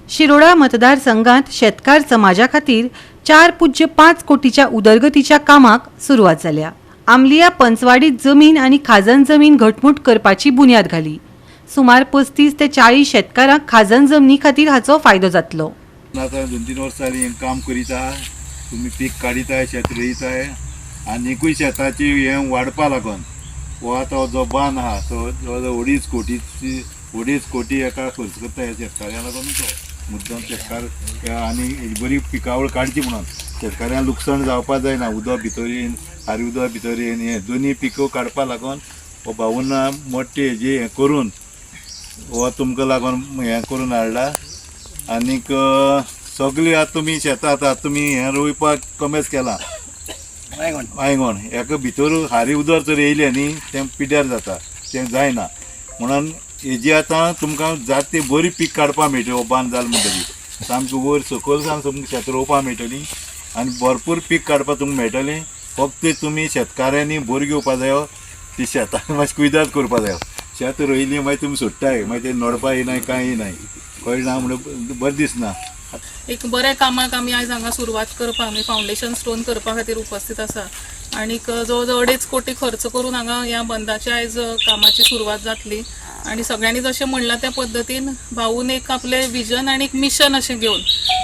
शिरोडा मतदारसंघात शेतकार समाजा खातीर 4.5 कोटीच्या उदरगतीच्या कामाक सुरवात जाल्या। आमलिया पंचवाडीत जमीन आणि खाजन जमीन घटमूट करपाची बुन्याद घाली। सुमार 35 ते 40 शेतकारांक खाजन जमनी खातीर हाचो फायदो जातलो। आता 2-3 वर्सां जालीं काम करीता, तुम्ही पीक काढताय, शेत रोयताय आनीकूय शेताची हें वाडपा लागून हो आतां जो बांद आहा तो जवळ 2.5 कोटी एका खर्च करता ह्या शेतकाऱ्यां लागून तो मुद्दम शेतकार आनी बरी पिकावळ काडची म्हणून शेतकाऱ्यां लुकसाण जावपा जायना। उदक भितर येवन हारी उदक भितर येवन हे दोनी पिको काडपा लागून हो भाऊन मोठे हेजे हें करून हो तुमकां लागून हें करून हाडला। आनीक सगळी आतां तुमी शेतां आतां तुमी हें रोयपाक कमेच केला वांयगण हेका भितर हारी उदक जर येयलें न्ही तें पिड्ड्यार जाता, तें जायना म्हणून हेजी आतां तुमकां जाता ती बरी पीक काडपा मेळटली। हो बांद जाल म्हणटकीर सामकी वयर सकयल सावन तुमकां शेत रोवपा मेळटली आनी भरपूर पीक काडपाक तुमकां मेळटलें। फक्त तुमी शेतकाऱ्यांनी बरी घेवपा जायो, ती शेताक मातशी कुयदाद करपा जायो। शेत रोयली मागीर तुमी सोडटाय मागीर ते नडपा येयनाय कांय येयनाय, कळना म्हणून बरें दिसना। एक बऱ्या कामाक आमी आयज हांगा सुरवात करपाक आमी फावंडेशन स्टोन करपा खातीर उपस्थित आसा आनीक जवळ 2.5 कोटी खर्च करून हांगा ह्या बंदाची आयज कामाची सुरवात जातली। आणि सगळ्यांनी जशें म्हणलां त्या पद्दतीन भाऊन एक आपले विजन आणि एक मिशन अशें घेवन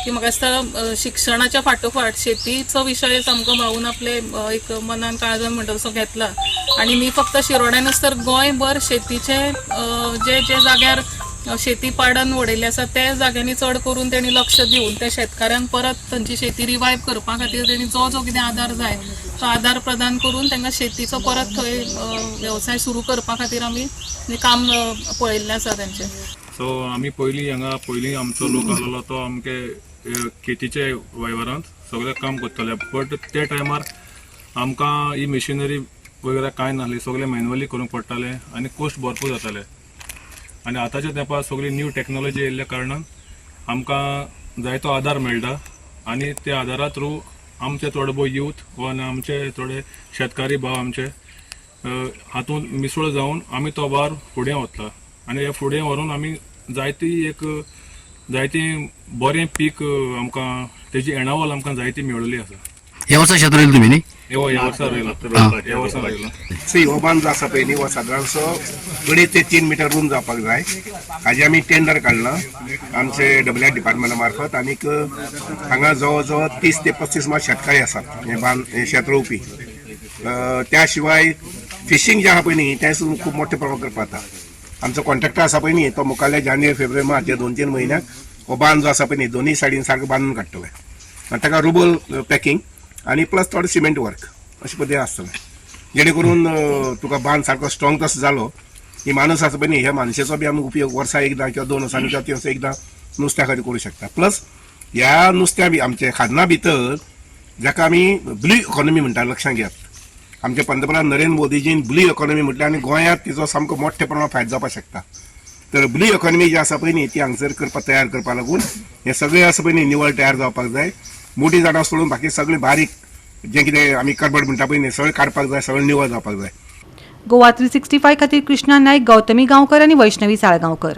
की म्हाका दिसता शिक्षणाच्या फाटोफाट शेतीचो विशय सामको भाऊन आपले एक मनान काळजान म्हणटा तसो घेतला। आणि मी फक्त शिरोड्यानूच तर गोंयभर शेतीचे जे जाग्यार शेती पाडन वडयल्ले आसा त्या जाग्यांनी चड करून तेणी लक्ष दिवन त्या शेतकाऱ्यांक परत तांची शेती रिवायव करपा खातीर तेणी जो कितें आदार जाय तो आदार प्रदान करून तांकां शेतीचो परत थंय वेवसाय सुरू करपा खातीर आमी काम पळयल्लें आसा तेंचें। सो आमी पयलीं आमचो लोक आसलो तो आमके शेतीचे वेव्हारांत सगळें काम करताले, बट त्या टायमार आमकां ही मशिनरी वगैरे कांय नासली, सगळें मॅन्युअली करूंक पडटालें आनी कॉस्ट भरपूर जाताले। आनी आतांच्या तेंपार सगळी न्यू टॅक्नोलॉजी येयल्ल्या कारणान आमकां जायतो आदार मेळटा आनी त्या आदारा थ्रू आमचे थोडे भोव यूथ वा आमचे थोडे शेतकारी भाव आमचे हातूंत मिसळ जावन आमी तो वार फुडें वतला आनी हे फुडें व्हरून आमी जायती बरें पीक आमकां तेजी येणावळ आमकां जायती मेळिल्ली आसा। ह्या वर्सा शेत रोयलें तुमी न्ही? ह्या वर्सा रोयला। हो बांद जो आसा पळय न्ही हो सादारणसो 2.5 ते 3 मिटर रूम जावपाक जाय। हाजे आमी टेंडर काडला आमचे WR डिपार्टमेंटा मार्फत आनीक हांगा जवळ जवळ 30 ते 35 मात शेतकारी आसात हे शेत रोवपी। त्या शिवाय फिशींग जे आहा पळय न्ही तें सुद्दां खूब मोठे प्रमाण करपा जाता। आमचो कॉन्ट्रॅक्टर आसा पळय न्ही तो मुखाल्ले जानेवारी फेब्रुवारी मार्च या 2-3 म्हयन्याक हो बांद जो आसा पळय न्ही दोनूय सायडीन सारको बांदून काडटले आनी ताका रुबल पॅकिंग आनी प्लस थोडे सिमेंट वर्क अशें पद्दतीन आसतलें जेणे करून तुका बांद सारको स्ट्रॉंग तसो जालो की माणूस आसा पळय न्ही ह्या मनशाचो बी आमी उपयोग वर्सा एकदां किंवा 2 वर्सांनी किंवा 3 वर्सां एकदां नुस्त्या खातीर करूं शकता। प्लस ह्या नुस्त्या बी आमचे खाजना भितर जाका आमी ब्लू इकॉनॉमी म्हणटा लक्षांत घेयात। आमचे पंतप्रधान नरेंद्र मोदीजीन ब्लू इकॉनॉमी म्हटल्या आनी गोंयांत तिचो सामको मोठ्या प्रमाणात फायदो जावपाक शकता। तर ब्लू इकॉनॉमी जी आसा पळय न्ही ती हांगसर तयार करपा लागून हे सगळे आसा पळय न्ही निवळ तयार जावपाक जाय। मोठी झाडां सोडून बाकी सगळे बारीक जे कितें आमी कर्बड म्हणटा पळय न्ही सगळें काडपाक जाय, सगळें निवळ जावपाक जाय। गोवा 365 खातीर कृष्णा नायक, गौतमी गांवकर आणि वैष्णवी साळगांवकर।